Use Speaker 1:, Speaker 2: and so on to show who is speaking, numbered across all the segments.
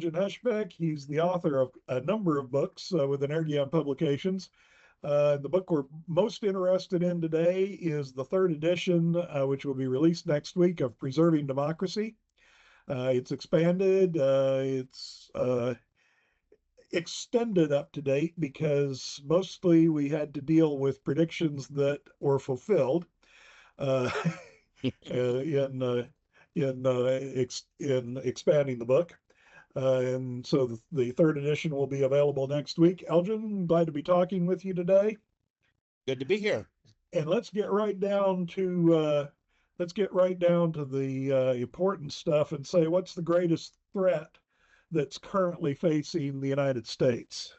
Speaker 1: Elgin Hushbeck. He's the author of a number of books with Energia Publications. The book we're most interested in today is the third edition, which will be released next week, of Preserving Democracy. It's expanded, it's extended up to date because mostly we had to deal with predictions that were fulfilled uh, in in expanding the book. And so the third edition will be available next week. Elgin, glad to be talking with you today.
Speaker 2: Good to be here.
Speaker 1: And let's get right down to the important stuff and say what's the greatest threat that's currently facing the United States.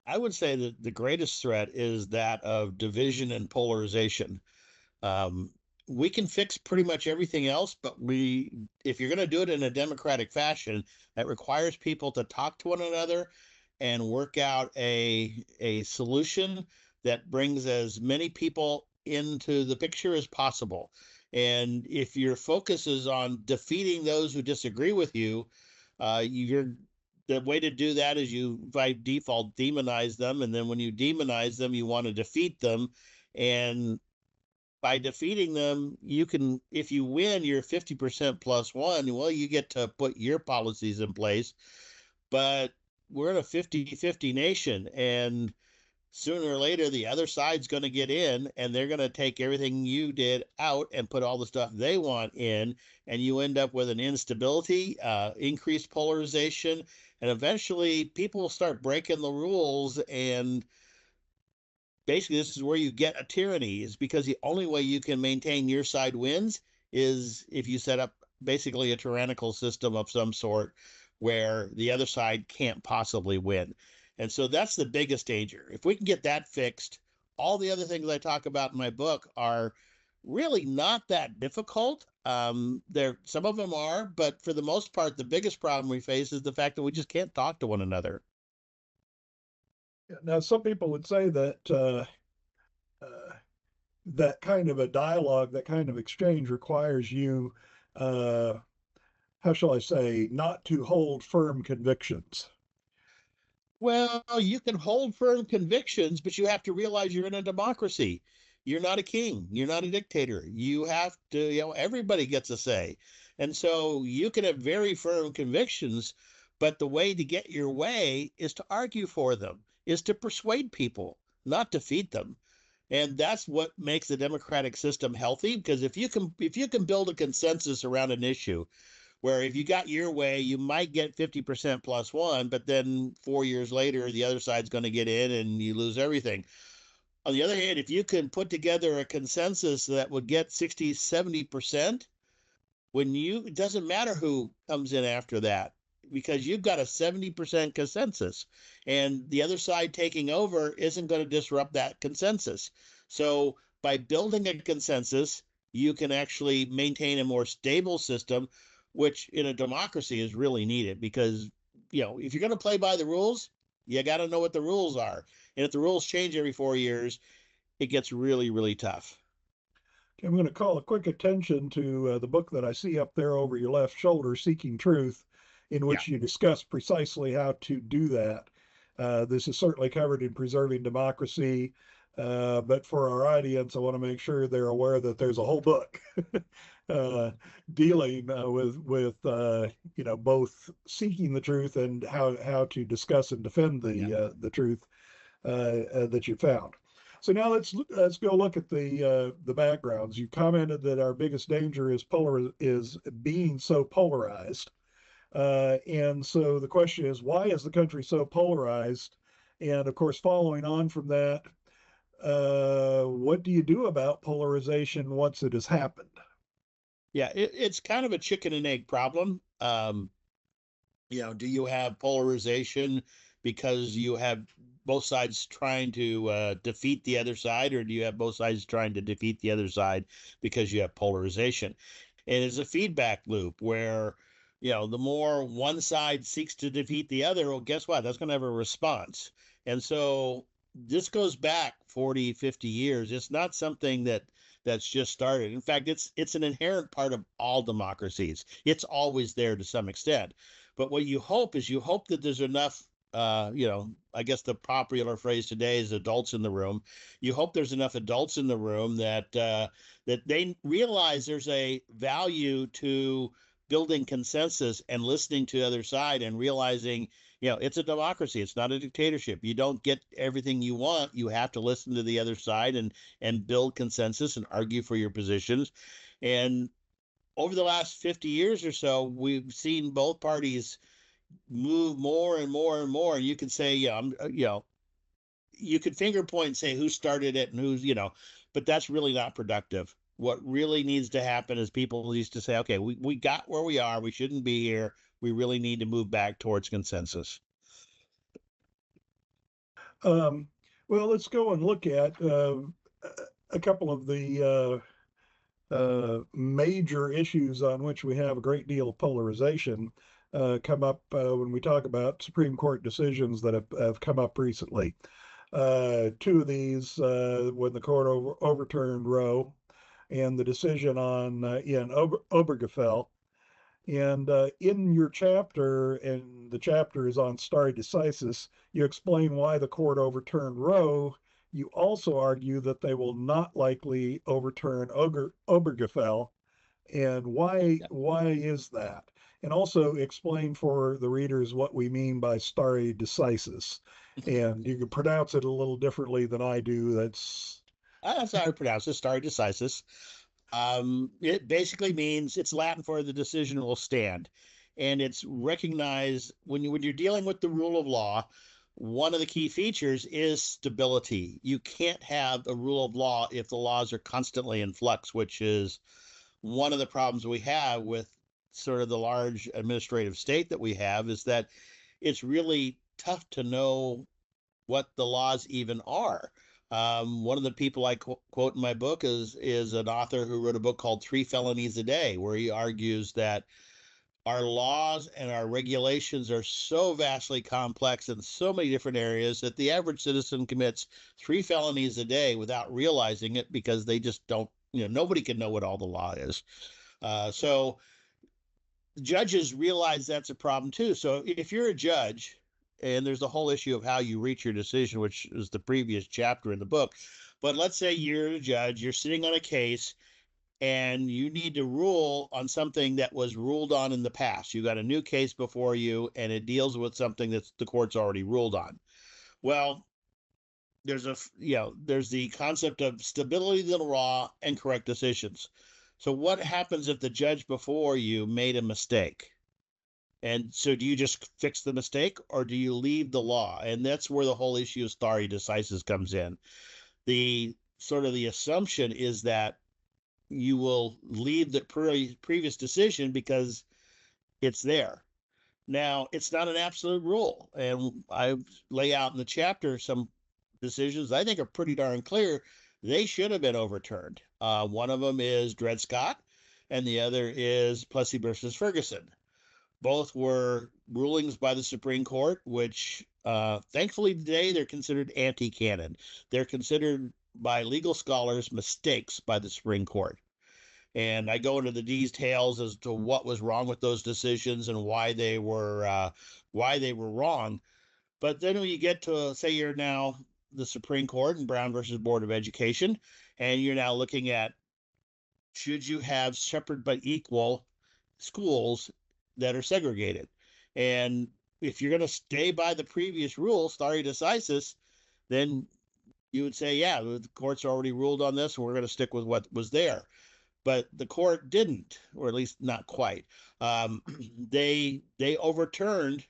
Speaker 2: I would say that the greatest threat is that of division and polarization. Um, we can fix pretty much everything else, but if you're going to do it in a democratic fashion, that requires people to talk to one another and work out a solution that brings as many people into the picture as possible. And if your focus is on defeating those who disagree with you, you're the way to do that is you by default demonize them, and then when you demonize them, you want to defeat them, and by defeating them, you can, if you win, you're 50% plus one. Well, you get to put your policies in place, but we're in a 50-50 nation, and sooner or later the other side's going to get in, and they're going to take everything you did out and put all the stuff they want in, and you end up with an instability, increased polarization, and eventually people will start breaking the rules. And basically this is where you get a tyranny, is because the only way you can maintain your side wins is if you set up basically a tyrannical system of some sort where the other side can't possibly win. And so that's the biggest danger. If we can get that fixed, all the other things I talk about in my book are really not that difficult. There, some of them are, but for the most part, the biggest problem we face is the fact that we just can't talk to one another.
Speaker 1: Now, some people would say that uh, that kind of a dialogue, that kind of exchange requires you, uh, how shall I say, not to hold firm convictions.
Speaker 2: Well, you can hold firm convictions, but you have to realize you're in a democracy. You're not a king. You're not a dictator. You have to, everybody gets a say. And so you can have very firm convictions, but the way to get your way is to argue for them, is to persuade people, not defeat them. And that's what makes the democratic system healthy, because if you can build a consensus around an issue, where if you got your way, you might get 50% plus one, but then 4 years later, the other side's going to get in and you lose everything. On the other hand, if you can put together a consensus that would get 60, 70%, it doesn't matter who comes in after that, because you've got a 70% consensus, and the other side taking over isn't going to disrupt that consensus. So by building a consensus, you can actually maintain a more stable system, which in a democracy is really needed, because if you're going to play by the rules, you got to know what the rules are. And if the rules change every 4 years, it gets really, really tough.
Speaker 1: Okay, I'm going to call a quick attention to the book that I see up there over your left shoulder, Seeking Truth, in
Speaker 2: Yeah.
Speaker 1: which you discuss precisely how to do that. This is certainly covered in Preserving Democracy, but for our audience, I want to make sure they're aware that there's a whole book dealing with both seeking the truth and how to discuss and defend
Speaker 2: Yeah.
Speaker 1: the truth that you found. So now let's go look at the backgrounds. You commented that our biggest danger is being so polarized, and so the question is, why is the country so polarized? And of course, following on from that, what do you do about polarization once it has happened?
Speaker 2: Yeah, it's kind of a chicken and egg problem. Do you have polarization because you have both sides trying to defeat the other side, or do you have both sides trying to defeat the other side because you have polarization? And it's a feedback loop where, the more one side seeks to defeat the other, well, guess what? That's going to have a response. And so this goes back 40, 50 years. It's not something that's just started. In fact, it's an inherent part of all democracies. It's always there to some extent. But what you hope is you hope that there's enough, I guess the popular phrase today is adults in the room. You hope there's enough adults in the room that they realize there's a value to building consensus and listening to the other side and realizing, it's a democracy. It's not a dictatorship. You don't get everything you want. You have to listen to the other side and build consensus and argue for your positions. And over the last 50 years or so, we've seen both parties move more and more and more. And you can say, you could finger point and say who started it and but that's really not productive. What really needs to happen is people used to say, okay, we got where we are. We shouldn't be here. We really need to move back towards consensus.
Speaker 1: Um, well, let's go and look at a couple of the major issues on which we have a great deal of polarization come up when we talk about Supreme Court decisions that have come up recently. Two of these, when the court overturned Roe, and the decision on in Obergefell. And in your chapter, and the chapter is on stare decisis, you explain why the court overturned Roe. You also argue that they will not likely overturn Obergefell, and why is that? And also explain for the readers what we mean by stare decisis. And you can pronounce it a little differently than I do.
Speaker 2: That's how I pronounce it, stare decisis. It basically means it's Latin for the decision will stand. And it's recognized when you're dealing with the rule of law, one of the key features is stability. You can't have a rule of law if the laws are constantly in flux, which is one of the problems we have with sort of the large administrative state that we have, is that it's really tough to know what the laws even are. One of the people I quote in my book is an author who wrote a book called Three Felonies a Day, where he argues that our laws and our regulations are so vastly complex in so many different areas that the average citizen commits 3 felonies a day without realizing it, because they just don't, nobody can know what all the law is. So judges realize that's a problem too. So if you're a judge, and there's the whole issue of how you reach your decision, which is the previous chapter in the book. But let's say you're a judge, you're sitting on a case, and you need to rule on something that was ruled on in the past. You got a new case before you, and it deals with something that the court's already ruled on. Well, there's the concept of stability of the law and correct decisions. So what happens if the judge before you made a mistake? And so do you just fix the mistake, or do you leave the law? And that's where the whole issue of stare decisis comes in. The sort of the assumption is that you will leave the previous decision because it's there. Now, it's not an absolute rule. And I lay out in the chapter some decisions I think are pretty darn clear. They should have been overturned. One of them is Dred Scott, and the other is Plessy versus Ferguson. Both were rulings by the Supreme Court, which thankfully today they're considered anti-canon. They're considered by legal scholars mistakes by the Supreme Court. And I go into the details as to what was wrong with those decisions and why they were wrong. But then when you get to, say, you're now the Supreme Court in Brown versus Board of Education, and you're now looking at, should you have separate but equal schools that are segregated? And if you're going to stay by the previous rule, stare decisis, then you would say, yeah, the court's already ruled on this, and we're going to stick with what was there. But the court didn't, or at least not quite. They overturned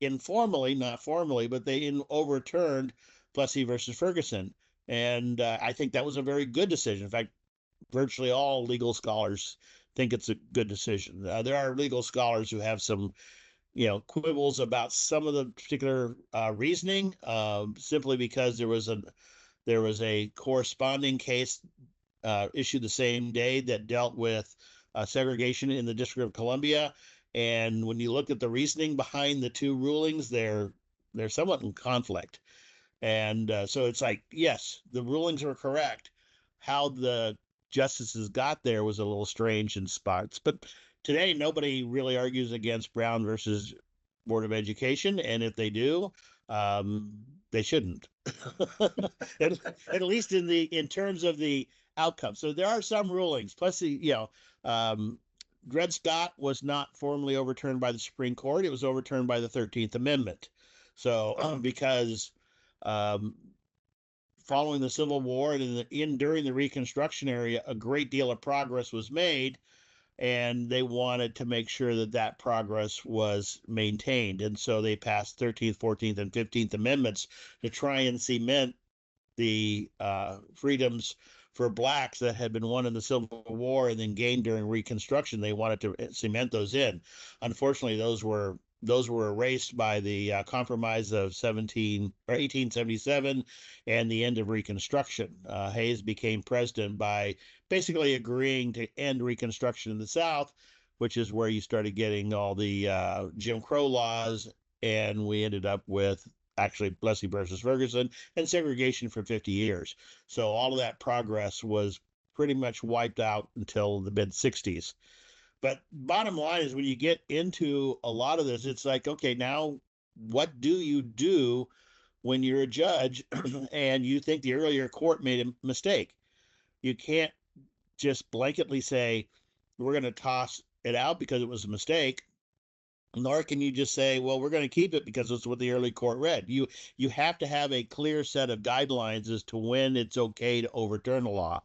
Speaker 2: informally, not formally, but they overturned Plessy versus Ferguson. And I think that was a very good decision. In fact, virtually all legal scholars think it's a good decision. There are legal scholars who have some, quibbles about some of the particular reasoning, simply because there was a corresponding case issued the same day that dealt with segregation in the District of Columbia. And when you look at the reasoning behind the two rulings, they're somewhat in conflict. And so it's like, yes, the rulings are correct. How the justices got there was a little strange in spots, but today nobody really argues against Brown versus Board of Education, and if they do, they shouldn't. at, at least in terms of the outcome. So there are some rulings. Plus, Dred Scott was not formally overturned by the Supreme Court. It was overturned by the 13th Amendment. So because um, following the Civil War and during the Reconstruction era, a great deal of progress was made, and they wanted to make sure that that progress was maintained. And so they passed 13th, 14th, and 15th Amendments to try and cement the freedoms for blacks that had been won in the Civil War and then gained during Reconstruction. They wanted to cement those in. Unfortunately, those were erased by the Compromise of 1877 and the end of Reconstruction. Hayes became president by basically agreeing to end Reconstruction in the South, which is where you started getting all the Jim Crow laws, and we ended up with actually Plessy versus Ferguson and segregation for 50 years. So all of that progress was pretty much wiped out until the mid 60s. But bottom line is when you get into a lot of this, it's like, okay, now what do you do when you're a judge and you think the earlier court made a mistake? You can't just blanketly say, we're going to toss it out because it was a mistake. Nor can you just say, well, we're going to keep it because it's what the early court read. You have to have a clear set of guidelines as to when it's okay to overturn a law.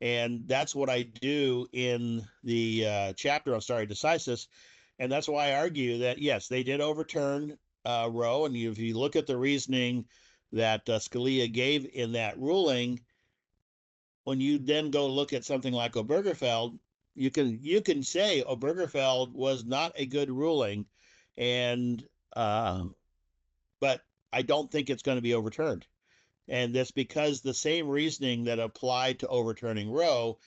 Speaker 2: And that's what I do in the chapter on stare decisis. And that's why I argue that, yes, they did overturn Roe. And if you look at the reasoning that Scalia gave in that ruling, when you then go look at something like Obergefell, you can say Obergefell was not a good ruling, and but I don't think it's going to be overturned. And that's because the same reasoning that applied to overturning Roe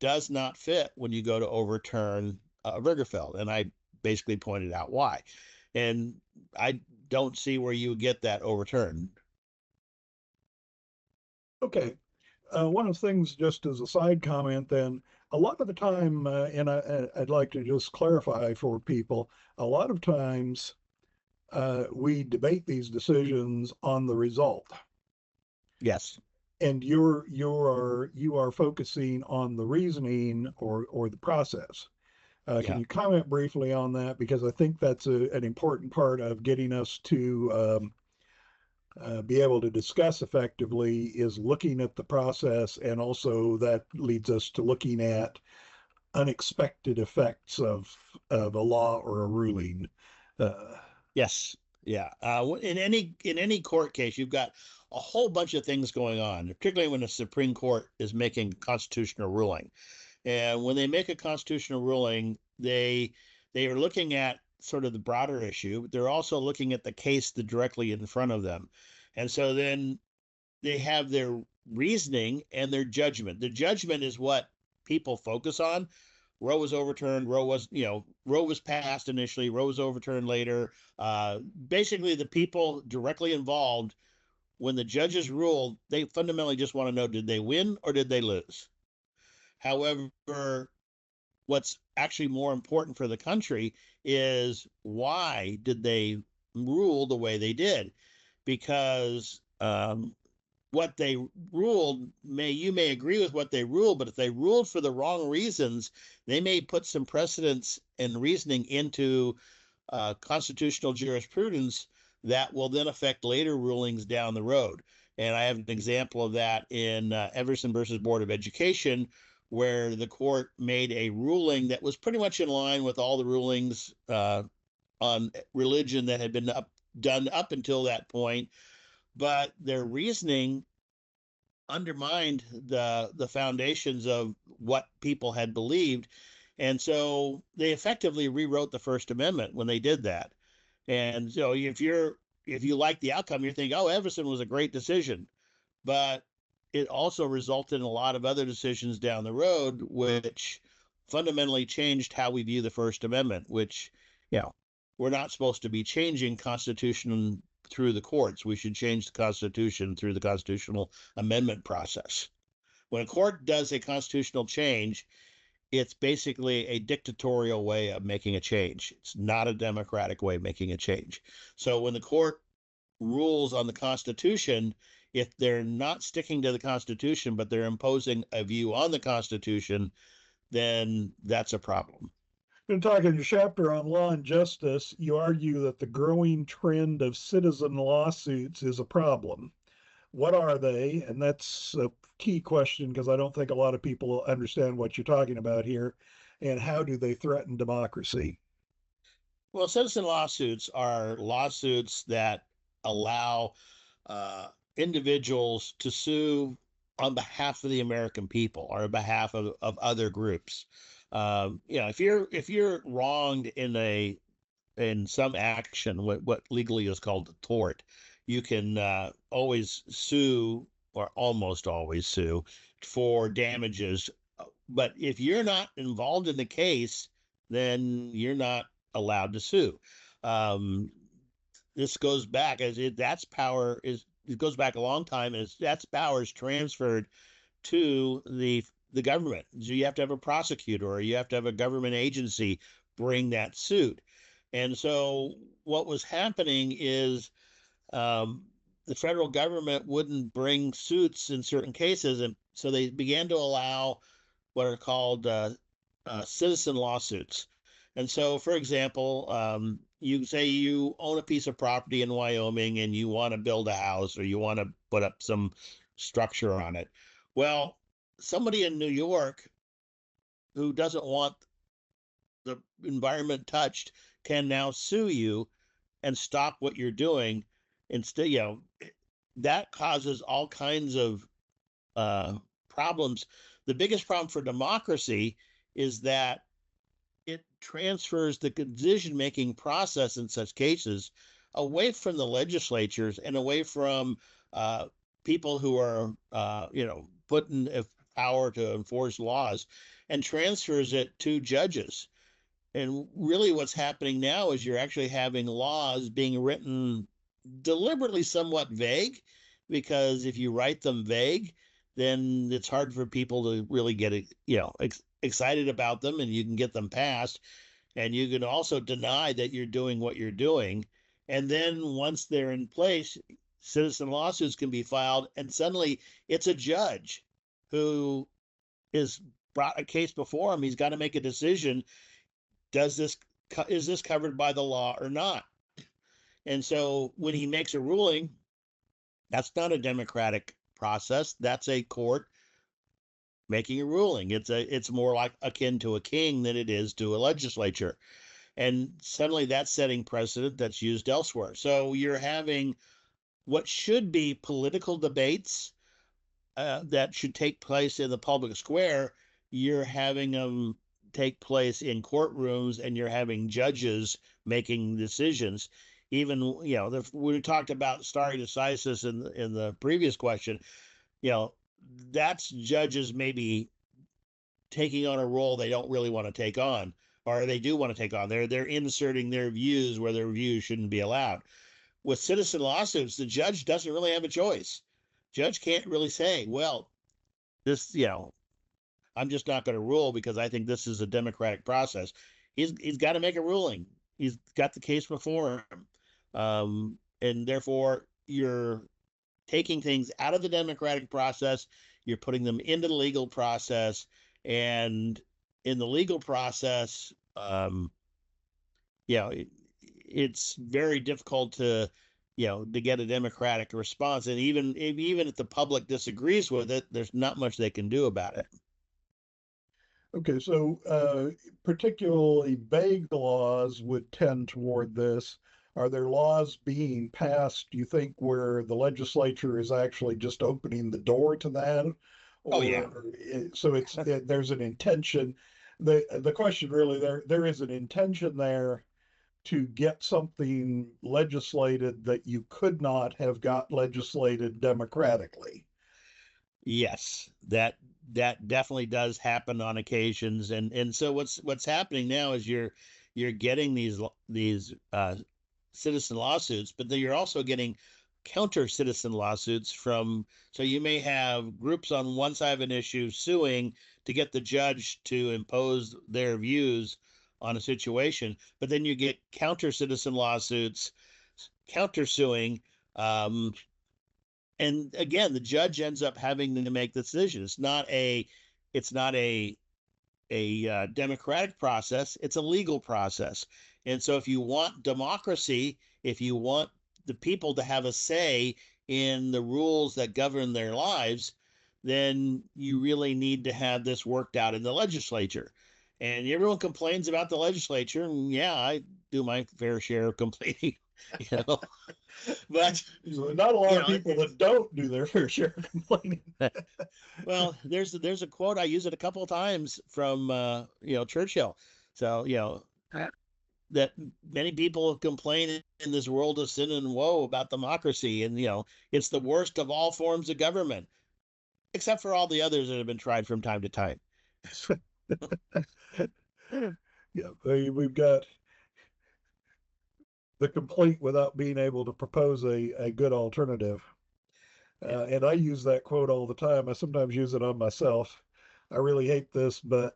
Speaker 2: does not fit when you go to overturn Obergefell. And I basically pointed out why. And I don't see where you get that overturned.
Speaker 1: Okay. One of the things, just as a side comment, then, a lot of the time, and I'd like to just clarify for people, a lot of times we debate these decisions on the result,
Speaker 2: Yes.
Speaker 1: and you are focusing on the reasoning or the process. Can
Speaker 2: Yeah.
Speaker 1: you comment briefly on that? Because I think that's an important part of getting us to be able to discuss effectively is looking at the process, and also that leads us to looking at unexpected effects of a law or a ruling. Uh,
Speaker 2: Yes. Yeah. In any court case, you've got a whole bunch of things going on, particularly when the Supreme Court is making a constitutional ruling. And when they make a constitutional ruling, they are looking at sort of the broader issue. But they're also looking at the case directly in front of them. And so then they have their reasoning and their judgment. The judgment is what people focus on. Roe was overturned. Roe was passed initially. Roe was overturned later. Basically, the people directly involved, when the judges ruled, they fundamentally just want to know, did they win or did they lose? However, what's actually more important for the country is why did they rule the way they did? Because what they ruled, you may agree with what they ruled, but if they ruled for the wrong reasons, they may put some precedents and reasoning into constitutional jurisprudence that will then affect later rulings down the road. And I have an example of that in Everson versus Board of Education, where the court made a ruling that was pretty much in line with all the rulings on religion that had been done up until that point, but their reasoning undermined the foundations of what people had believed. And so they effectively rewrote the First Amendment when they did that. And so if you like the outcome, you're thinking, oh, Everson was a great decision. But it also resulted in a lot of other decisions down the road, which fundamentally changed how we view the First Amendment, which, we're not supposed to be changing Constitution through the courts. We should change the Constitution through the constitutional amendment process. When a court does a constitutional change, it's basically a dictatorial way of making a change. It's not a democratic way of making a change. So when the court rules on the Constitution, if they're not sticking to the Constitution, but they're imposing a view on the Constitution, then that's a problem.
Speaker 1: In talking your chapter on law and justice, you argue that the growing trend of citizen lawsuits is a problem. What are they? And that's a key question because I don't think a lot of people understand what you're talking about here. And how do they threaten democracy?
Speaker 2: Well, citizen lawsuits are lawsuits that allow individuals to sue on behalf of the American people or on behalf of other groups. If you're wronged in some action, what legally is called a tort, you can always sue or almost always sue for damages. But if you're not involved in the case, then you're not allowed to sue. Um, this goes back as that's power is it goes back a long time as that's power is transferred to the government. So you have to have a prosecutor or you have to have a government agency bring that suit. And so what was happening is the federal government wouldn't bring suits in certain cases, and so they began to allow what are called citizen lawsuits. And so, for example, you say you own a piece of property in Wyoming and you want to build a house or you want to put up some structure on it. Well, somebody in New York who doesn't want the environment touched can now sue you and stop what you're doing. Instead, that causes all kinds of uh, problems. The biggest problem for democracy is that it transfers the decision making process in such cases away from the legislatures and away from uh, people who are, put in power to enforce laws and transfers it to judges. And really, what's happening now is you're actually having laws being written deliberately somewhat vague, because if you write them vague, then it's hard for people to really get excited about them, and you can get them passed, and you can also deny that you're doing what you're doing. And then once they're in place, citizen lawsuits can be filed, and suddenly it's a judge who is brought a case before him. He's got to make a decision. Does this is this covered by the law or not? And so when he makes a ruling, that's not a democratic process. That's a court making a ruling. It's more like akin to a king than it is to a legislature. And suddenly that's setting precedent that's used elsewhere. So you're having what should be political debates that should take place in the public square. You're having them take place in courtrooms, and you're having judges making decisions. Even we talked about stare decisis in the previous question. You know, that's judges maybe taking on a role they don't really want to take on, or they do want to take on. They're inserting their views where their views shouldn't be allowed. With citizen lawsuits, the judge doesn't really have a choice. Judge can't really say, well, this, I'm just not going to rule because I think this is a democratic process. He's got to make a ruling. He's got the case before him, and therefore you're taking things out of the democratic process. You're putting them into the legal process, and in the legal process, it's very difficult to get a democratic response. And even if the public disagrees with it, there's not much they can do about it.
Speaker 1: Okay, so particularly vague laws would tend toward this. Are there laws being passed, do you think, where the legislature is actually just opening the door to that?
Speaker 2: Oh yeah.
Speaker 1: Or so there's an intention. The question really there is an intention there to get something legislated that you could not have got legislated democratically.
Speaker 2: Yes, that definitely does happen on occasions. And so what's happening now is you're getting these citizen lawsuits, but then you're also getting counter citizen lawsuits from, so you may have groups on one side of an issue suing to get the judge to impose their views on a situation, but then you get counter citizen lawsuits countersuing, and again the judge ends up having to make the decision. It's not a democratic process, it's a legal process. And so if you want democracy, if you want the people to have a say in the rules that govern their lives, then you really need to have this worked out in the legislature. And everyone complains about the legislature, and yeah, I do my fair share of complaining, you know. But
Speaker 1: not a lot of people that don't do their fair share of complaining.
Speaker 2: Well, there's a quote, I use it a couple of times from Churchill. So that many people have complained in this world of sin and woe about democracy, and it's the worst of all forms of government, except for all the others that have been tried from time to time.
Speaker 1: Yeah, we've got the complaint without being able to propose a good alternative. And I use that quote all the time. I sometimes use it on myself. I really hate this, but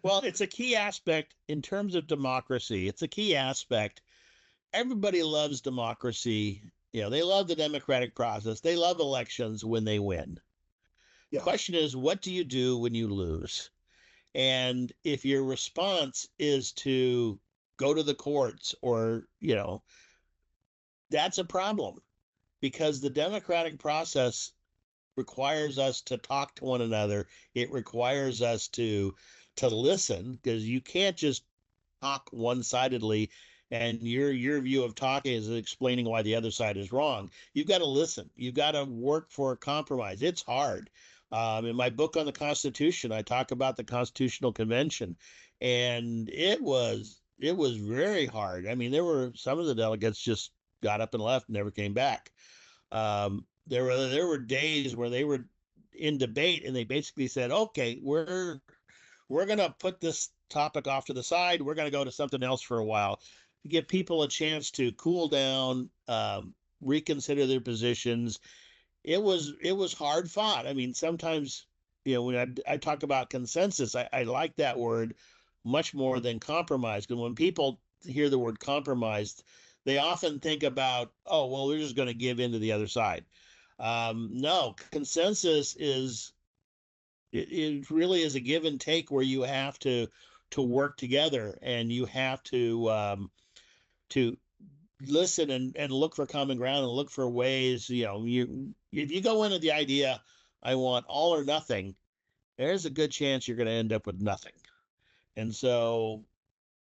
Speaker 2: well, it's a key aspect in terms of democracy. It's a key aspect. Everybody loves democracy. They love the democratic process. They love elections when they win. Yeah. The question is, what do you do when you lose? And if your response is to go to the courts or, that's a problem, because the democratic process requires us to talk to one another. It requires us to listen, because you can't just talk one-sidedly, and your view of talking is explaining why the other side is wrong. You've got to listen. You've got to work for a compromise. It's hard. In my book on the Constitution, I talk about the Constitutional Convention, and it was very hard. I mean, there were some of the delegates just got up and left and never came back. There were days where they were in debate and they basically said, okay, we're going to put this topic off to the side. We're going to go to something else for a while to give people a chance to cool down, reconsider their positions. It was hard fought. I mean, sometimes, when I talk about consensus, I like that word much more than compromise, because when people hear the word compromise, they often think about, oh, well, we're just going to give in to the other side. No, consensus it really is a give and take, where you have to work together, and you have to listen and look for common ground and look for ways. If you go into the idea, I want all or nothing, there's a good chance you're going to end up with nothing. And so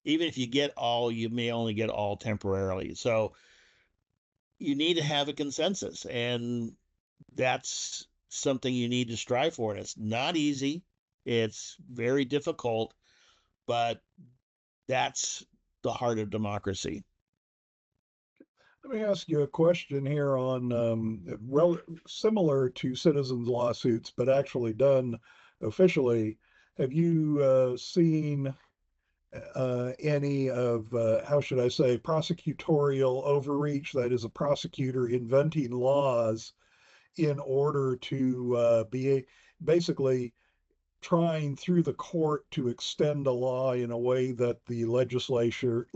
Speaker 2: even if you get all, you may only get all temporarily. So you need to have a consensus, and that's something you need to strive for. And it's not easy. It's very difficult, but that's the heart of democracy.
Speaker 1: Let me ask you a question here on similar to citizens' lawsuits, but actually done officially. Have you seen any of, how should I say, prosecutorial overreach? That is, a prosecutor inventing laws in order to be basically trying through the court to extend a law in a way that the legislature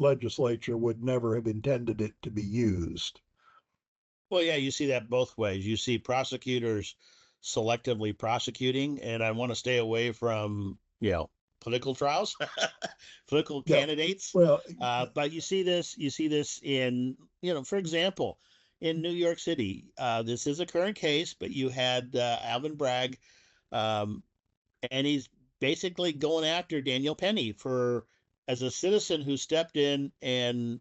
Speaker 1: would never have intended it to be used.
Speaker 2: Well, yeah, you see that both ways. You see prosecutors selectively prosecuting, and I want to stay away from, political trials, political candidates.
Speaker 1: Well,
Speaker 2: but you see this in, for example, in New York City. This is a current case, but you had Alvin Bragg, and he's basically going after Daniel Penny for, as a citizen who stepped in and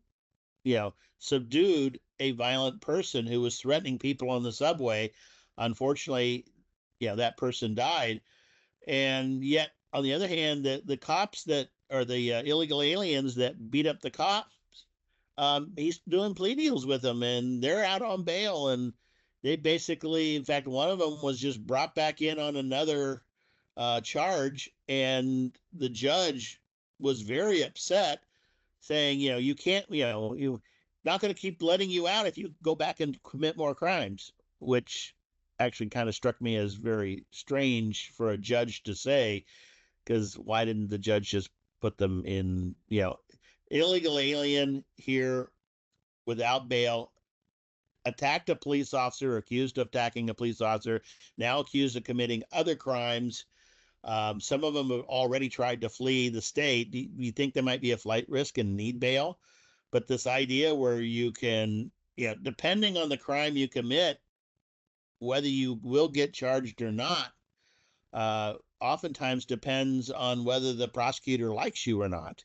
Speaker 2: subdued a violent person who was threatening people on the subway. Unfortunately, that person died. And yet, on the other hand, the cops that are the illegal aliens that beat up the cops, he's doing plea deals with them, and they're out on bail. And they basically, in fact, one of them was just brought back in on another charge, and the judge was very upset, saying, you can't, not going to keep letting you out if you go back and commit more crimes, which actually kind of struck me as very strange for a judge to say, because why didn't the judge just put them in, illegal alien here without bail, attacked a police officer, accused of attacking a police officer, now accused of committing other crimes. Some of them have already tried to flee the state. Do you think there might be a flight risk and need bail? But this idea where you can, depending on the crime you commit, whether you will get charged or not, oftentimes depends on whether the prosecutor likes you or not.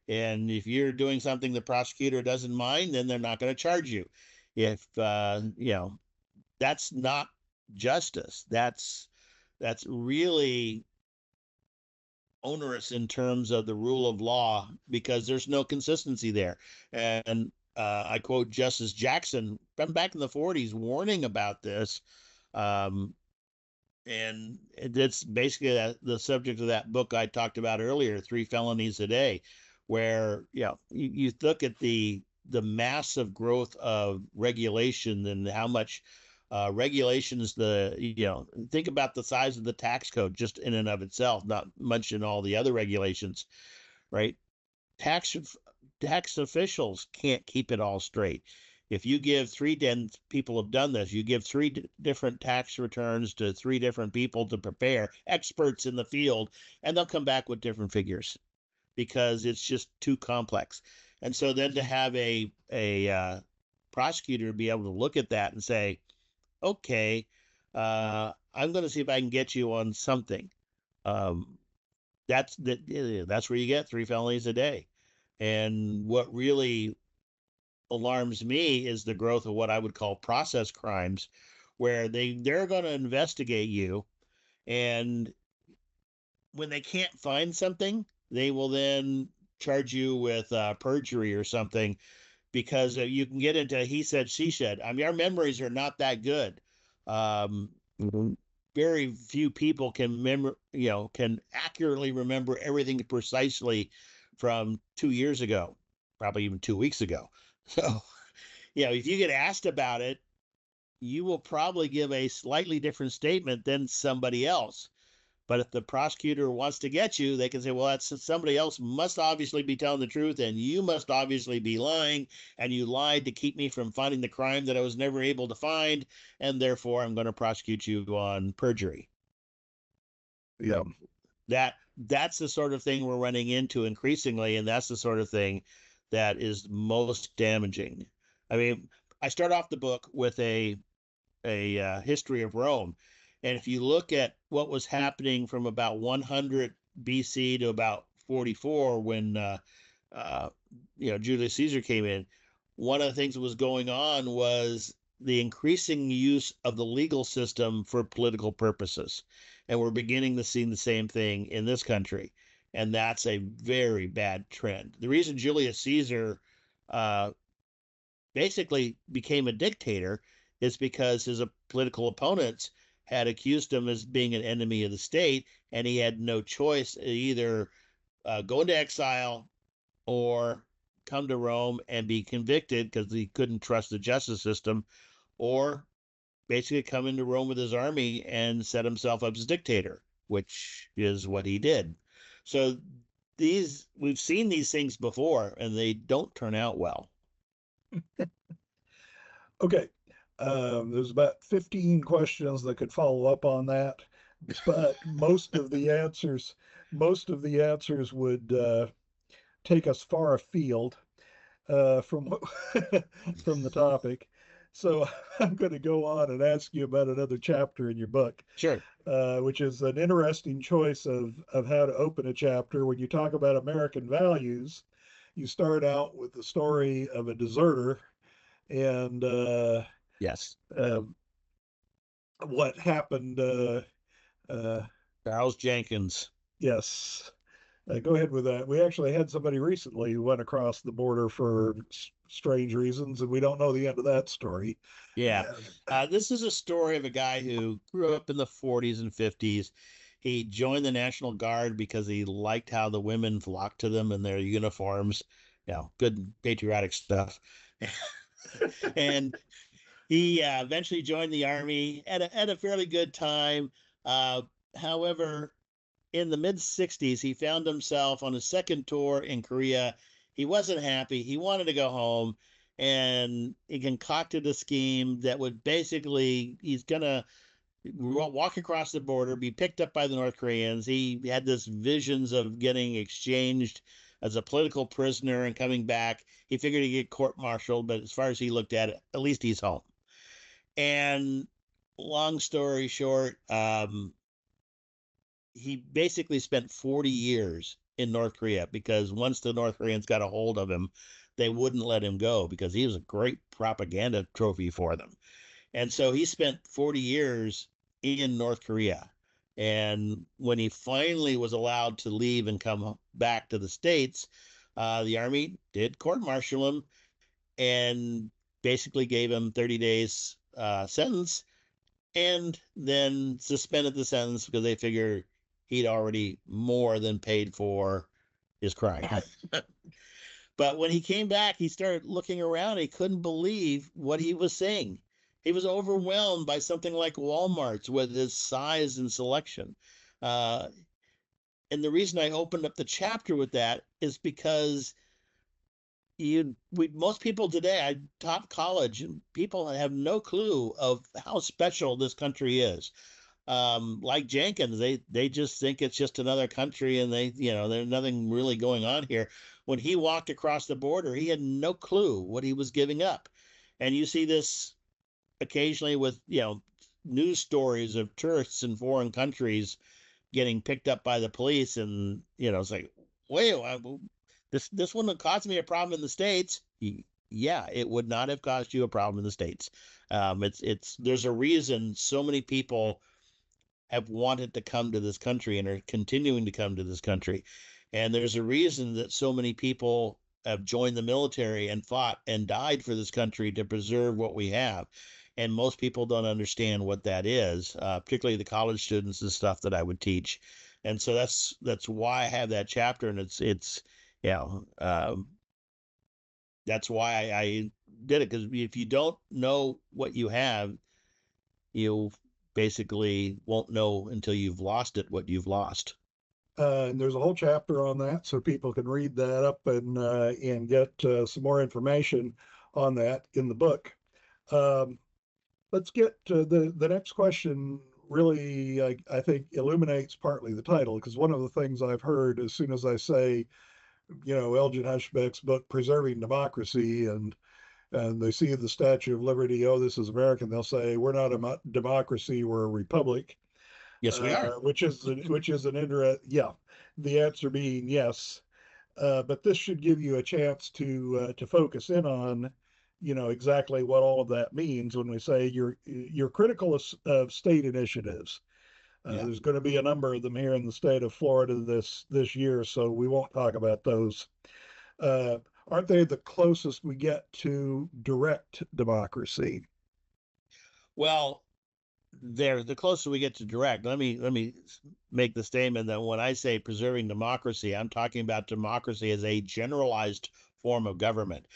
Speaker 2: And if you're doing something the prosecutor doesn't mind, then they're not going to charge you. If that's not justice. That's really onerous in terms of the rule of law because there's no consistency there. And I quote Justice Jackson from back in the 40s warning about this. And it's basically the subject of that book I talked about earlier, Three Felonies a Day, where you look at the massive growth of regulation and how much regulations think about the size of the tax code just in and of itself, not mention all the other regulations, right? Tax officials can't keep it all straight. If you give people have done this, you give three different tax returns to three different people to prepare, experts in the field, and they'll come back with different figures because it's just too complex. And so then to have a prosecutor be able to look at that and say, okay, I'm going to see if I can get you on something. That's where you get three felonies a day. And what really alarms me is the growth of what I would call process crimes, where they're going to investigate you, and when they can't find something, they will then charge you with perjury or something because you can get into he said, she said. I mean, our memories are not that good. Mm-hmm. Very few people can accurately remember everything precisely from 2 years ago, probably even 2 weeks ago. So, if you get asked about it, you will probably give a slightly different statement than somebody else. But if the prosecutor wants to get you, they can say, well, that's somebody else must obviously be telling the truth, and you must obviously be lying, and you lied to keep me from finding the crime that I was never able to find, and therefore I'm going to prosecute you on perjury.
Speaker 1: Yeah.
Speaker 2: That's the sort of thing we're running into increasingly, and that's the sort of thing that is most damaging. I mean, I start off the book with a history of Rome. And if you look at what was happening from about 100 BC to about 44, when Julius Caesar came in, one of the things that was going on was the increasing use of the legal system for political purposes. And we're beginning to see the same thing in this country. And that's a very bad trend. The reason Julius Caesar basically became a dictator is because his political opponents had accused him as being an enemy of the state, and he had no choice either go into exile or come to Rome and be convicted because he couldn't trust the justice system, or basically come into Rome with his army and set himself up as dictator, which is what he did. So we've seen these things before, and they don't turn out well.
Speaker 1: Okay. There's about 15 questions that could follow up on that, but most of the answers would take us far afield from from the topic. So I'm going to go on and ask you about another chapter in your book.
Speaker 2: Sure.
Speaker 1: Which is an interesting choice of how to open a chapter. When you talk about American values, you start out with the story of a deserter and
Speaker 2: yes,
Speaker 1: what happened.
Speaker 2: Charles Jenkins.
Speaker 1: Yes. Go ahead with that. We actually had somebody recently who went across the border for strange reasons, and we don't know the end of that story.
Speaker 2: Yeah. This is a story of a guy who grew up in the 40s and 50s. He joined the National Guard because he liked how the women flocked to them in their uniforms. Good patriotic stuff. And he eventually joined the army at a fairly good time. Uh, However, in the mid 60s, he found himself on a second tour in Korea. He wasn't happy. He wanted to go home, and he concocted a scheme that would basically, he's going to walk across the border, be picked up by the North Koreans. He had this visions of getting exchanged as a political prisoner and coming back. He figured he'd get court-martialed, but as far as he looked at it, at least he's home. And long story short, he basically spent 40 years in North Korea because once the North Koreans got a hold of him, they wouldn't let him go because he was a great propaganda trophy for them. And so he spent 40 years in North Korea. And when he finally was allowed to leave and come back to the States, the Army did court martial him and basically gave him 30 days sentence and then suspended the sentence because they figure he'd already more than paid for his crime. But when he came back, he started looking around. He couldn't believe what he was seeing. He was overwhelmed by something like Walmart's with its size and selection. Uh, and the reason I opened up the chapter with that is because most people today, I taught college, and people have no clue of how special this country is. Like Jenkins, they just think it's just another country, and there's nothing really going on here. When he walked across the border, he had no clue what he was giving up. And you see this occasionally with news stories of tourists in foreign countries getting picked up by the police, and it's like, wait, this wouldn't have caused me a problem in the States. Yeah, it would not have caused you a problem in the States. It's there's a reason so many people have wanted to come to this country and are continuing to come to this country. And there's a reason that so many people have joined the military and fought and died for this country to preserve what we have. And most people don't understand what that is, particularly the college students and stuff that I would teach. And so that's why I have that chapter, and it's yeah, that's why I did it, because if you don't know what you have, you basically won't know until you've lost it what you've lost.
Speaker 1: And there's a whole chapter on that, so people can read that up and get some more information on that in the book. Um, let's get to the next question. Really, I think illuminates partly the title, because one of the things I've heard as soon as I say, Elgin Hushbeck's book, Preserving Democracy, and they see the Statue of Liberty, oh, this is American, they'll say, we're not a democracy, we're a republic,
Speaker 2: Yes, we are.
Speaker 1: which is an interest. Yeah, the answer being yes. But this should give you a chance to focus in on, exactly what all of that means when we say you're critical of state initiatives.
Speaker 2: Yeah.
Speaker 1: There's going to be a number of them here in the state of Florida this year, so we won't talk about those. Uh, aren't they the closest we get to direct democracy?
Speaker 2: Well, there, the closer we get to direct, let me make the statement that when I say preserving democracy, I'm talking about democracy as a generalized form of government,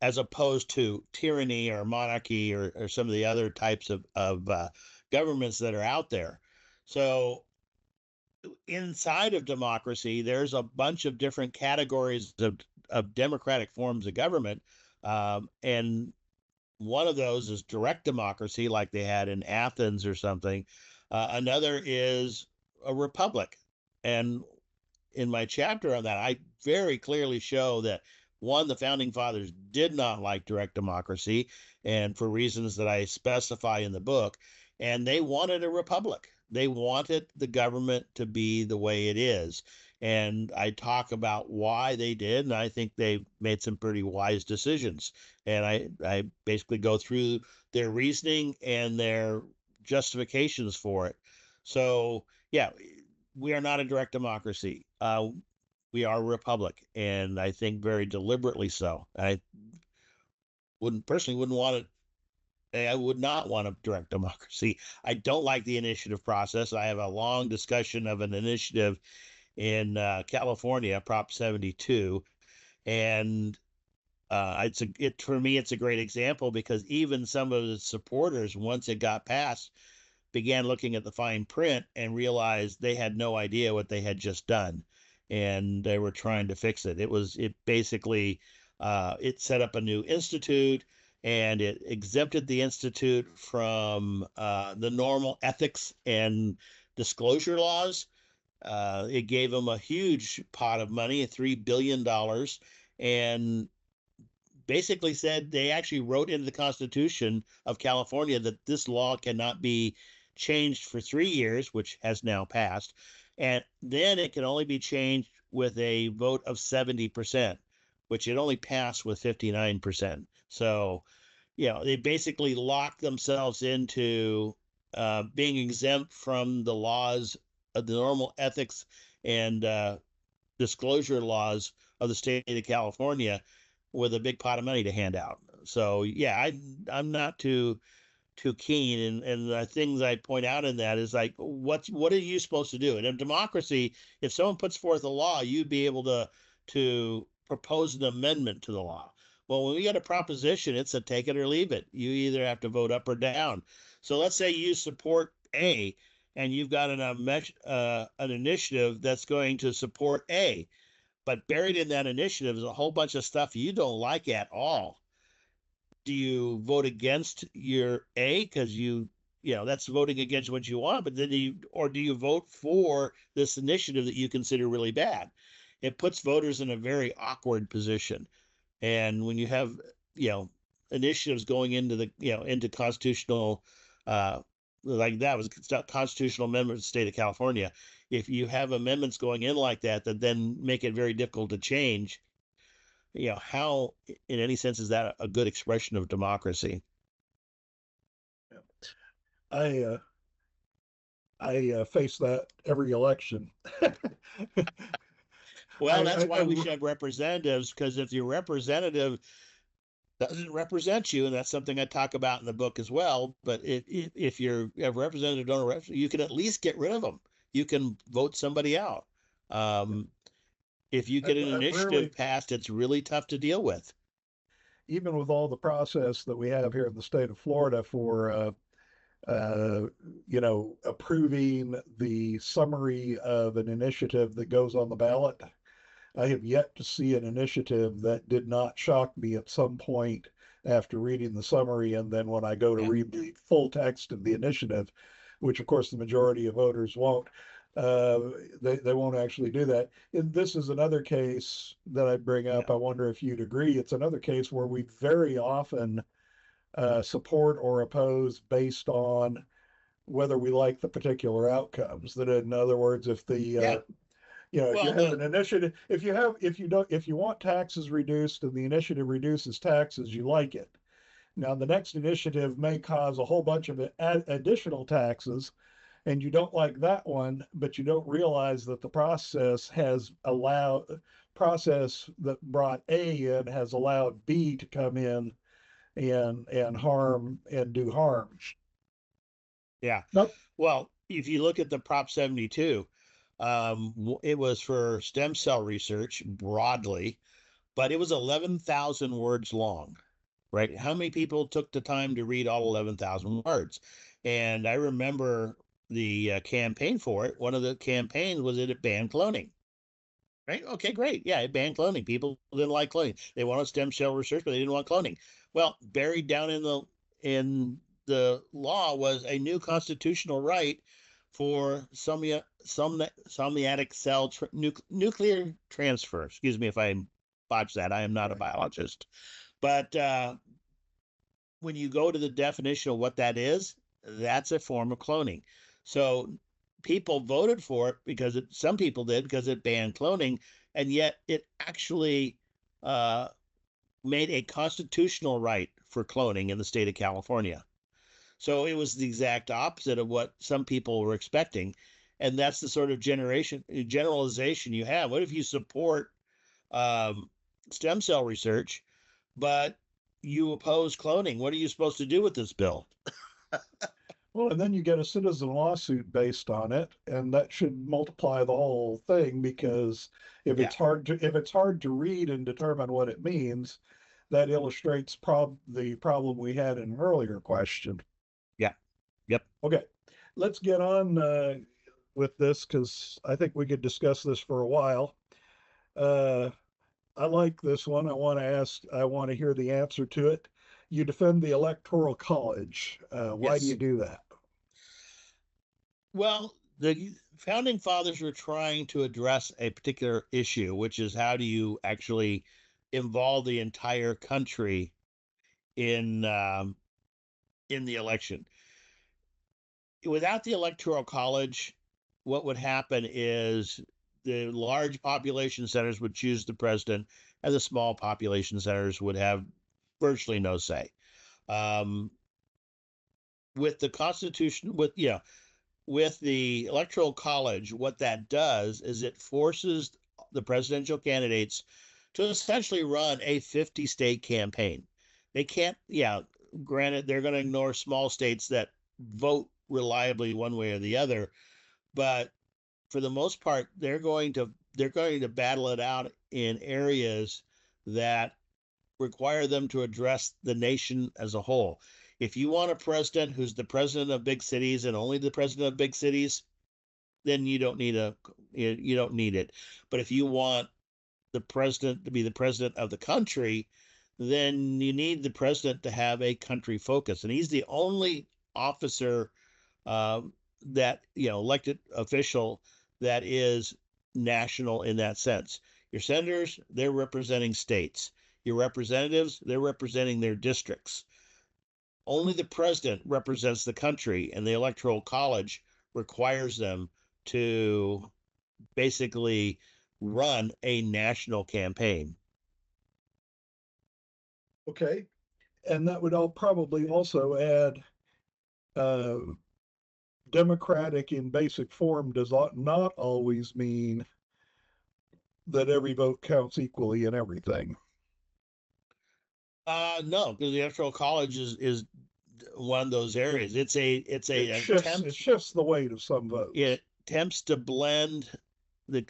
Speaker 2: as opposed to tyranny or monarchy or some of the other types of governments that are out there. So inside of democracy, there's a bunch of different categories of democratic forms of government. And one of those is direct democracy, like they had in Athens or something. Another is a republic. And in my chapter on that, I very clearly show that one, the founding fathers did not like direct democracy, and for reasons that I specify in the book, and they wanted a republic. They wanted the government to be the way it is. And I talk about why they did, and I think they made some pretty wise decisions. And I basically go through their reasoning and their justifications for it. So, yeah, we are not a direct democracy. We are a republic, and I think very deliberately so. I wouldn't want it. I would not want a direct democracy. I don't like the initiative process. I have a long discussion of an initiative in California, Prop 72, and for me, it's a great example because even some of the supporters, once it got passed, began looking at the fine print and realized they had no idea what they had just done, and they were trying to fix it. It basically it set up a new institute, and it exempted the institute from the normal ethics and disclosure laws. It gave them a huge pot of money, $3 billion, and basically said they actually wrote into the Constitution of California that this law cannot be changed for 3 years, which has now passed, and then it can only be changed with a vote of 70%, which it only passed with 59%. So, they basically locked themselves into being exempt from the laws of the normal ethics and disclosure laws of the state of California with a big pot of money to hand out. So yeah, I'm not too keen, and the things I point out in that is like, what are you supposed to do in a democracy? If someone puts forth a law, you'd be able to propose an amendment to the law. Well, when we get a proposition, it's a take it or leave it. You either have to vote up or down. So let's say you support A, and you've got an initiative that's going to support A, but buried in that initiative is a whole bunch of stuff you don't like at all. Do you vote against your A because that's voting against what you want, but or do you vote for this initiative that you consider really bad? It puts voters in a very awkward position. And when you have, initiatives going into into constitutional, like that was constitutional amendment of the state of California. If you have amendments going in like that then make it very difficult to change, how in any sense is that a good expression of democracy?
Speaker 1: I face that every election.
Speaker 2: Well, that's
Speaker 1: I,
Speaker 2: why
Speaker 1: I,
Speaker 2: we should have representatives, because if your representative doesn't represent you, and that's something I talk about in the book as well, but if your representative don't represent you, can at least get rid of them. You can vote somebody out. um, if you get an
Speaker 1: I've rarely,
Speaker 2: initiative passed, it's really tough to deal with.
Speaker 1: even with all the process that we have here in the state of Florida for uh, approving the summary of an initiative that goes on the ballot. I have yet to see an initiative that did not shock me at some point after reading the summary. And then when I go to
Speaker 2: Yeah,
Speaker 1: read the full text of the initiative, which of course the majority of voters won't, uh, they won't actually do that. And this is another case that I bring
Speaker 2: yeah,
Speaker 1: up. I wonder if you'd agree. It's another case where we very often support or oppose based on whether we like the particular outcomes. That, in other words, if the
Speaker 2: yeah.
Speaker 1: if you
Speaker 2: Well,
Speaker 1: have an initiative, if you want taxes reduced and the initiative reduces taxes, you like it. Now, the next initiative may cause a whole bunch of additional taxes, and you don't like that one, but you don't realize that the process that brought A in has allowed B to come in and harm and do harm.
Speaker 2: yeah.
Speaker 1: Nope.
Speaker 2: Well, if you look at the Prop 72, it was for stem cell research broadly, but it was 11,000 words long, right? How many people took the time to read all 11,000 words? And I remember the campaign for it. One of the campaigns was that it banned cloning. Right? Okay, great. Yeah, it banned cloning. People didn't like cloning. They wanted stem cell research, but they didn't want cloning. Well, buried down in the law was a new constitutional right for somatic cell nuclear transfer. Excuse me if I botch that. I am not a
Speaker 1: Right.
Speaker 2: biologist. But when you go to the definition of what that is, that's a form of cloning. So people voted for it some people did because it banned cloning, and yet it actually uh, made a constitutional right for cloning in the state of California. So it was the exact opposite of what some people were expecting. And that's the sort of generalization you have. What if you support um, stem cell research, but you oppose cloning? What are you supposed to do with this bill?
Speaker 1: Well, and then you get a citizen lawsuit based on it, and that should multiply the whole thing because
Speaker 2: Yeah,
Speaker 1: if it's hard to read and determine what it means, that illustrates the problem we had in an earlier question.
Speaker 2: Yeah. Yep.
Speaker 1: Okay, let's get on with this because I think we could discuss this for a while. Uh, I like this one. I want to hear the answer to it. You defend the Electoral College. Why do you
Speaker 2: Yes.
Speaker 1: do that?
Speaker 2: Well, the founding fathers were trying to address a particular issue, which is how do you actually involve the entire country in in the election? Without the electoral college, what would happen is the large population centers would choose the president, and the small population centers would have virtually no say. Um, with the Constitution, with the electoral college, what that does is it forces the presidential candidates to essentially run a 50 state campaign. They can't, granted, they're going to ignore small states that vote reliably one way or the other, but for the most part, they're going to battle it out in areas that require them to address the nation as a whole. If you want a president who's the president of big cities and only the president of big cities, then you don't need it. But if you want the president to be the president of the country, then you need the president to have a country focus. And he's the only officer uh, that elected official that is national in that sense. Your senators, they're representing states. Your representatives, they're representing their districts. Only the president represents the country, and the electoral college requires them to basically run a national campaign.
Speaker 1: Okay, and that would all probably also add uh, democratic in basic form does not always mean that every vote counts equally in everything.
Speaker 2: No, because the electoral college is one of those areas. It's a
Speaker 1: It
Speaker 2: attempt.
Speaker 1: shifts the weight of some votes.
Speaker 2: It attempts to blend the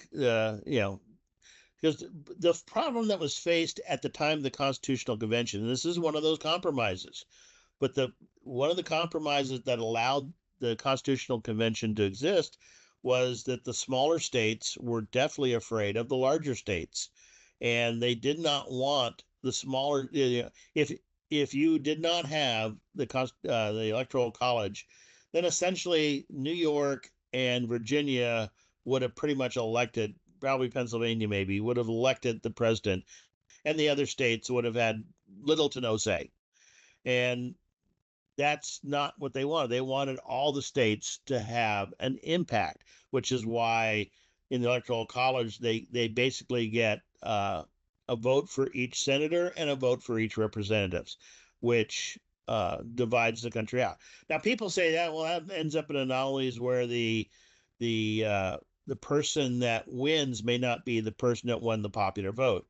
Speaker 2: because the problem that was faced at the time of the Constitutional Convention, and this is one of those compromises, but the one of the compromises that allowed the Constitutional Convention to exist was that the smaller states were definitely afraid of the larger states, and they did not want the smaller. If you did not have the Electoral College, then essentially New York and Virginia would have pretty much elected, probably Pennsylvania maybe, would have elected the president, and the other states would have had little to no say. And that's not what they wanted. They wanted all the states to have an impact, which is why in the Electoral College they basically get a vote for each senator and a vote for each representatives, which divides the country out. Now, people say that well, that ends up in anomalies where the uh, the person that wins may not be the person that won the popular vote.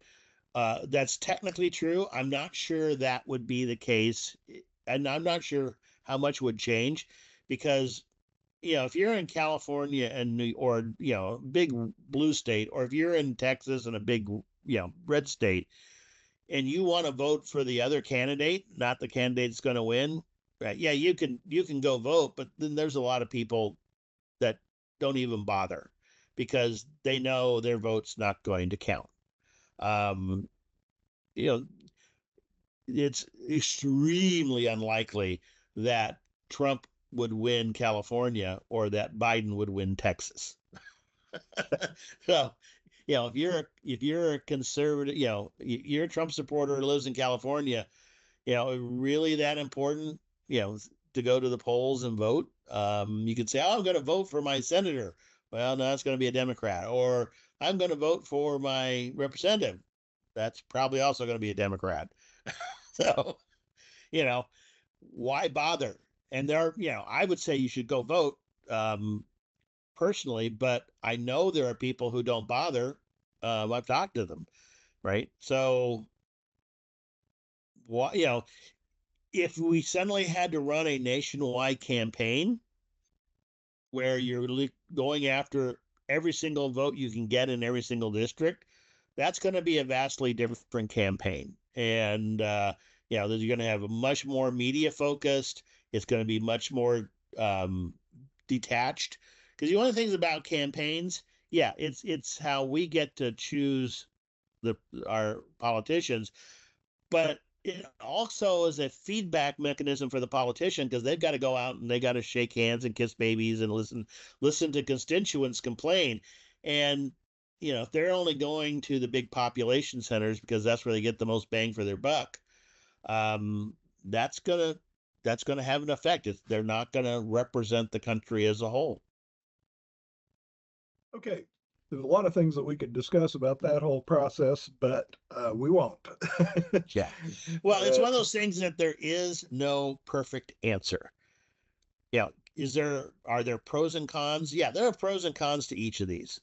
Speaker 2: That's technically true. I'm not sure that would be the case, and I'm not sure how much would change because if you're in California and or big blue state, or if you're in Texas and a big red state, and you want to vote for the other candidate, not the candidate that's going to win, right? Yeah, you can go vote, but then there's a lot of people that don't even bother because they know their vote's not going to count. Um, you know, it's extremely unlikely that Trump would win California or that Biden would win Texas. So, if you're a conservative, you're a Trump supporter who lives in California, really that important, to go to the polls and vote. You could say, "Oh, I'm going to vote for my senator." Well, no, it's going to be a Democrat, or I'm going to vote for my representative. That's probably also going to be a Democrat. So, you know, why bother? And I would say you should go vote personally, but I know there are people who don't bother. I've talked to them, right? So, why, if we suddenly had to run a nationwide campaign where you're going after every single vote you can get in every single district, that's going to be a vastly different campaign. and you're going to have a much more media focused. It's going to be much more detached, because one of the things about campaigns, it's how we get to choose our politicians, but it also is a feedback mechanism for the politician, because they've got to go out and they got to shake hands and kiss babies and listen to constituents complain. And if they're only going to the big population centers because that's where they get the most bang for their buck, um, that's gonna have an effect. They're not gonna represent the country as a whole.
Speaker 1: Okay. There's a lot of things that we could discuss about that whole process, but we won't.
Speaker 2: Yeah. Well, it's
Speaker 1: uh,
Speaker 2: one of those things that there is no perfect answer. Are there pros and cons? Yeah, there are pros and cons to each of these.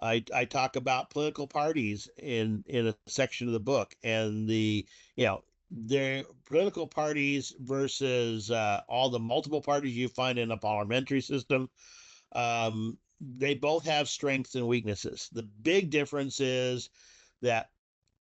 Speaker 2: I talk about political parties in a section of the book, and their political parties versus all the multiple parties you find in a parliamentary system. They both have strengths and weaknesses. The big difference is that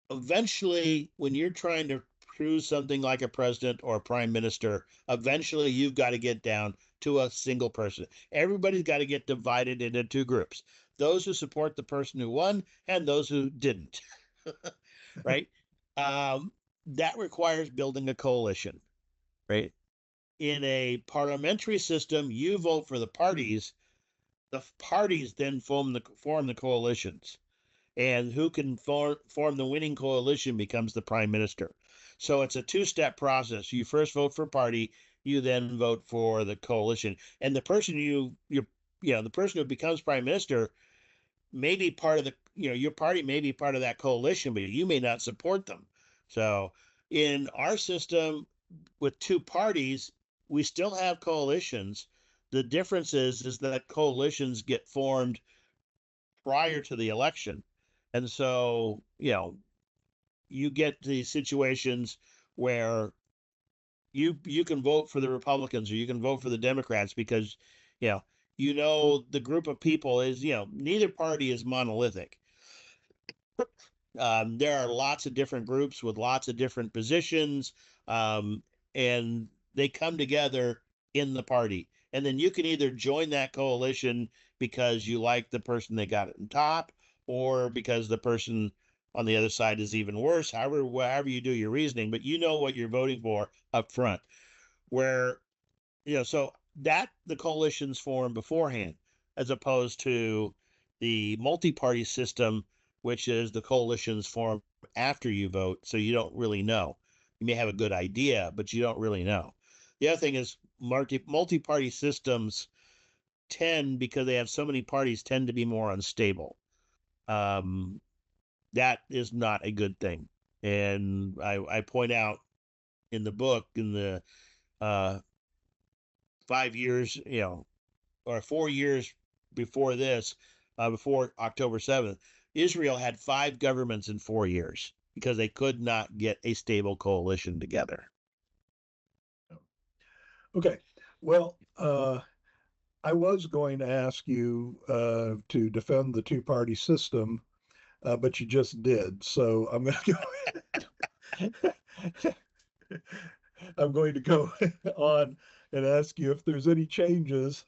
Speaker 2: eventually, when you're trying to choose something like a president or a prime minister, eventually you've got to get down to a single person. Everybody's got to get divided into two groups: those who support the person who won and those who didn't. Right? Um, that requires building a coalition, right? In a parliamentary system, you vote for the parties. The parties then form the coalitions, and who can form the winning coalition becomes the prime minister. So it's a two-step process. You first vote for a party, you then vote for the coalition, and the person the person who becomes prime minister may be part of your party may be part of that coalition, but you may not support them. So in our system with two parties, we still have coalitions. The difference is that coalitions get formed prior to the election. And so, you get these situations where you can vote for the Republicans or you can vote for the Democrats because, the group of people is, neither party is monolithic. There are lots of different groups with lots of different positions, um, and they come together in the party. And then you can either join that coalition because you like the person that got it in top, or because the person on the other side is even worse. However you do your reasoning, but you know what you're voting for up front. Where so that the coalitions form beforehand, as opposed to the multi-party system, which is the coalitions form after you vote, so you don't really know. You may have a good idea, but you don't really know. The other thing is multi-party systems because they have so many parties, tend to be more unstable. Um, that is not a good thing. And I point out in the book, in the 5 years, or 4 years before this, before October 7th, Israel had five governments in 4 years because they could not get a stable coalition together.
Speaker 1: okay. Well, I was going to ask you to defend the two-party system, but you just did. So I'm going to go. I'm going to go on and ask you if there's any changes.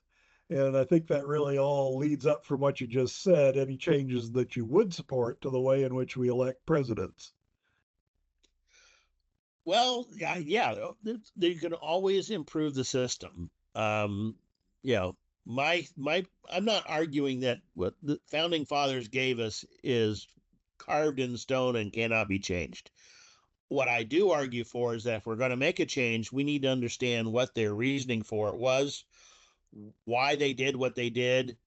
Speaker 1: And I think that really all leads up from what you just said, any changes that you would support to the way in which we elect presidents.
Speaker 2: Well, yeah, they can always improve the system. You know, I'm not arguing that what the founding fathers gave us is carved in stone and cannot be changed. What I do argue for is that if we're going to make a change, we need to understand what their reasoning for it was, why they did what they did,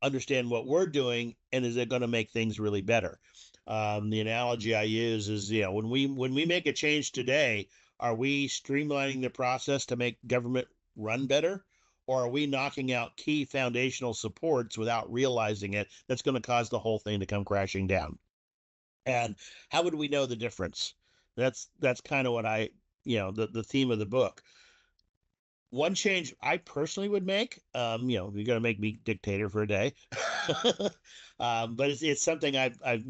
Speaker 2: understand what we're doing, and is it going to make things really better. The analogy I use is, when we make a change today, are we streamlining the process to make government run better, or are we knocking out key foundational supports without realizing it? That's going to cause the whole thing to come crashing down. And how would we know the difference? That's kind of what the theme of the book. One change I personally would make, you're going to make me dictator for a day. But it's something I've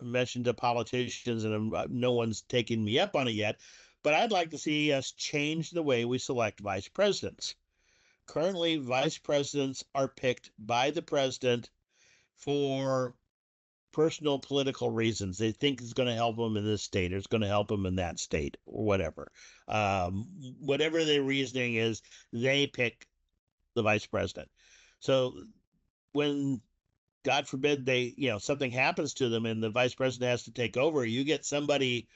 Speaker 2: mentioned to politicians, and no one's taken me up on it yet. But I'd like to see us change the way we select vice presidents. Currently, vice presidents are picked by the president for personal political reasons. They think it's going to help them in this state, or it's going to help them in that state, or whatever. Whatever their reasoning is, they pick the vice president. So when, God forbid, something happens to them and the vice president has to take over, you get somebody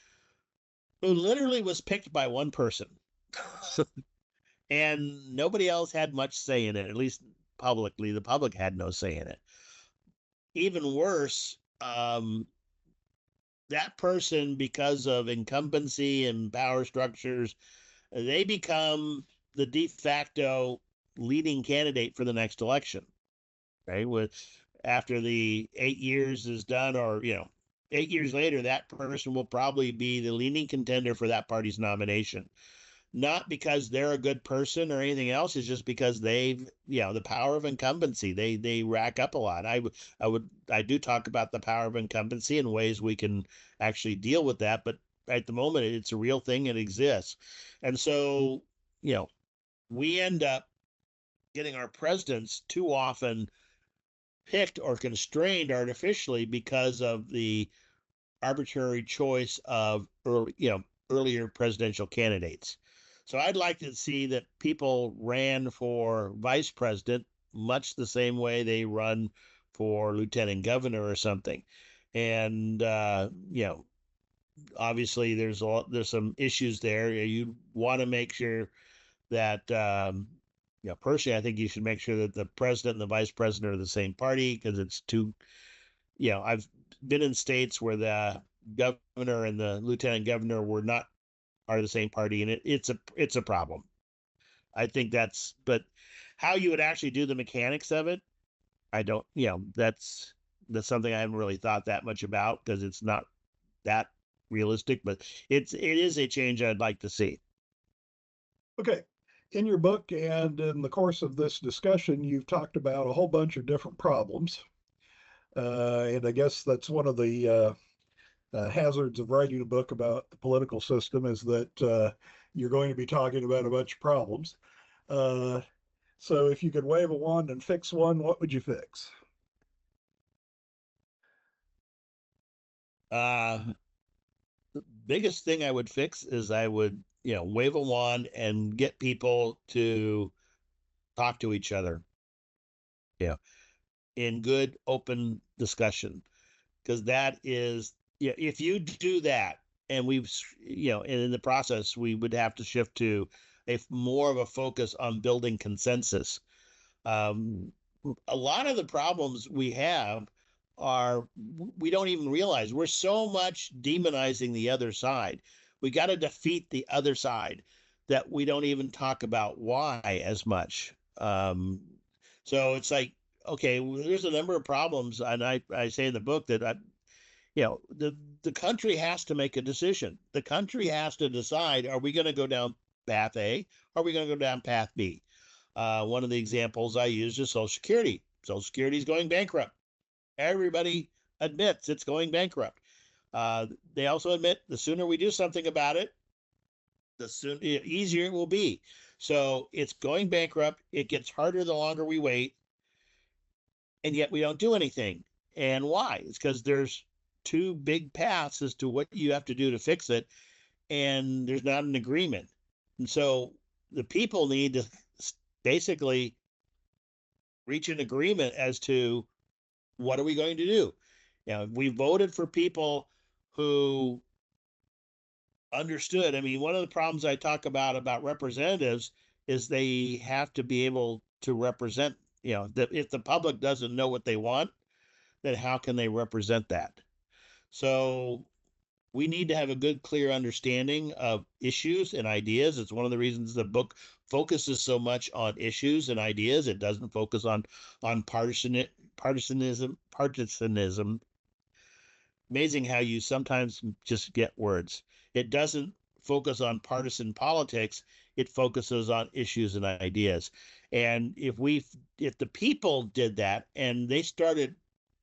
Speaker 2: who literally was picked by one person. And nobody else had much say in it, at least publicly. The public had no say in it. Even worse, that person, because of incumbency and power structures, they become the de facto leading candidate for the next election. Right? After the 8 years is done, or 8 years later, that person will probably be the leading contender for that party's nomination. Not because they're a good person or anything else. It's just because they've, the power of incumbency. They rack up a lot. I do talk about the power of incumbency and ways we can actually deal with that. But at the moment, it's a real thing. It exists. And so, we end up getting our presidents too often picked or constrained artificially because of the arbitrary choice of earlier presidential candidates. So I'd like to see that people ran for vice president much the same way they run for lieutenant governor or something. And obviously there's some issues there. You want to make sure that personally, I think you should make sure that the president and the vice president are the same party, because it's too. I've been in states where the governor and the lieutenant governor are the same party, and it's a problem. I think but how you would actually do the mechanics of it, I don't. That's something I haven't really thought that much about, because it's not that realistic. But it is a change I'd like to see.
Speaker 1: Okay. In your book and in the course of this discussion, you've talked about a whole bunch of different problems. And I guess that's one of the hazards of writing a book about the political system, is that you're going to be talking about a bunch of problems. Uh, so if you could wave a wand and fix one, what would you fix?
Speaker 2: The biggest thing I would fix is I would, wave a wand and get people to talk to each other. Yeah. In good, open discussion. Because that is, if you do that, and and in the process, we would have to shift to more of a focus on building consensus. Um, a lot of the problems we have are, we don't even realize we're so much demonizing the other side. We got to defeat the other side, that we don't even talk about why as much. So it's like, okay, well, there's a number of problems, and I say in the book that the country has to make a decision. The country has to decide: are we going to go down path A? Or are we going to go down path B? One of the examples I used is Social Security. Social Security is going bankrupt. Everybody admits it's going bankrupt. They also admit the sooner we do something about it, the easier it will be. So it's going bankrupt. It gets harder the longer we wait, and yet we don't do anything. And why? It's because there's two big paths as to what you have to do to fix it, and there's not an agreement. And so the people need to basically reach an agreement as to what are we going to do. We voted for people who understood. I mean, one of the problems I talk about representatives is they have to be able to represent. That if the public doesn't know what they want, then how can they represent that? So we need to have a good, clear understanding of issues and ideas. It's one of the reasons the book focuses so much on issues and ideas. It doesn't focus on partisanism. Amazing how you sometimes just get words. It doesn't focus on partisan politics. it focuses on issues and ideas. And if the people did that and they started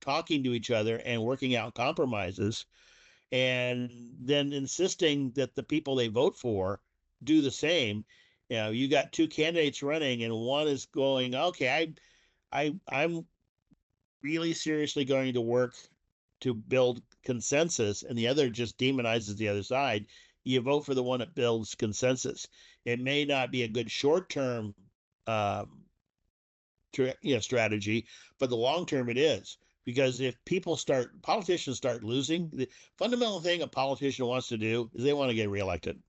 Speaker 2: talking to each other and working out compromises, and then insisting that the people they vote for do the same. You got two candidates running, and one is going, okay, I'm really seriously going to work to build consensus, and the other just demonizes the other side. You vote for the one that builds consensus. It may not be a good short term strategy, but the long term it is. Because if politicians start losing, the fundamental thing a politician wants to do is they want to get reelected,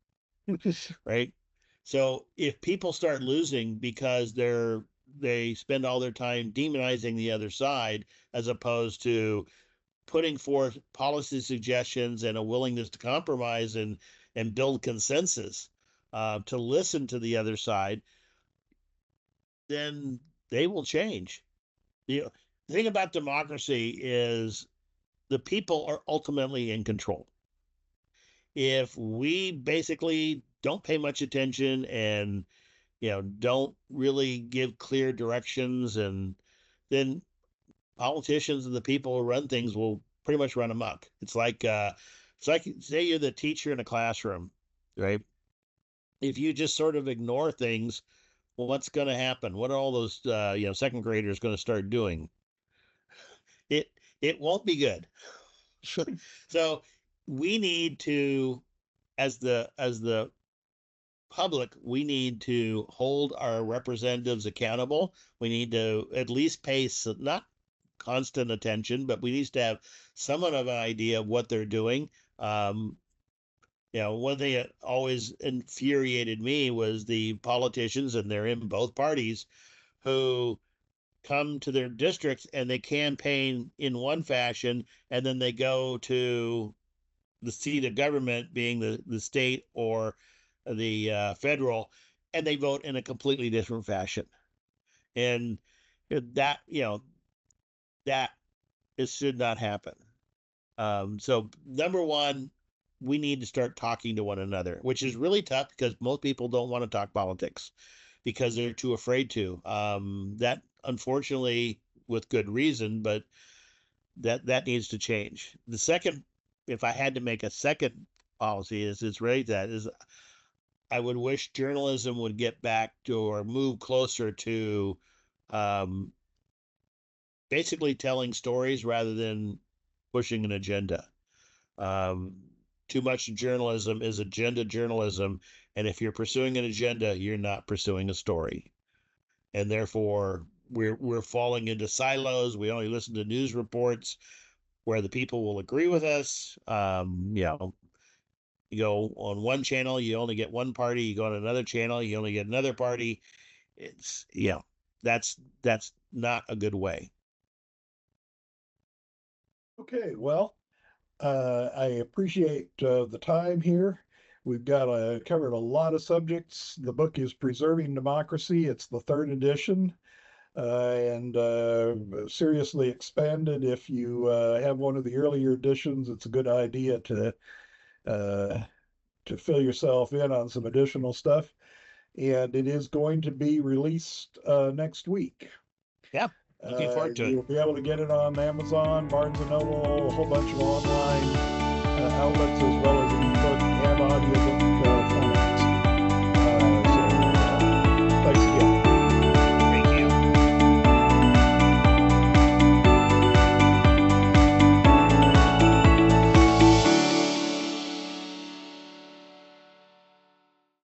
Speaker 2: right? So if people start losing because they spend all their time demonizing the other side as opposed to putting forth policy suggestions and a willingness to compromise and build consensus, to listen to the other side, then they will change. The thing about democracy is the people are ultimately in control. If we basically don't pay much attention and don't really give clear directions, and then politicians and the people who run things will pretty much run amok. It's like say you're the teacher in a classroom, right? If you just sort of ignore things, well, what's going to happen? What are all those second graders going to start doing? It won't be good. So we need to, as the public, we need to hold our representatives accountable. We need to at least pay not constant attention, but we need to have somewhat of an idea of what they're doing. One thing that always infuriated me was the politicians, and they're in both parties, who come to their districts and they campaign in one fashion, and then they go to the seat of government, being the state or the federal, and they vote in a completely different fashion. And that, that it should not happen. So number one, we need to start talking to one another, which is really tough because most people don't want to talk politics because they're too afraid to. That unfortunately, with good reason, but that needs to change. The second, if I had to make a second policy, it's really that is I would wish journalism would get back to or move closer to um, basically telling stories rather than pushing an agenda. Um, Too much journalism is agenda journalism, and if you're pursuing an agenda, you're not pursuing a story, and therefore we're falling into silos. We only listen to news reports where the people will agree with us. You go on one channel, you only get one party. You go on another channel, you only get another party. It's that's not a good way.
Speaker 1: Okay, well, I appreciate the time here. We've got covered a lot of subjects. The book is Preserving Democracy. It's the third edition, and seriously expanded. If you have one of the earlier editions, it's a good idea uh, to fill yourself in on some additional stuff. And it is going to be released next week.
Speaker 2: Yeah, looking forward to it.
Speaker 1: You'll be able to get it on Amazon, Barnes and Noble, a whole bunch of online outlets as well.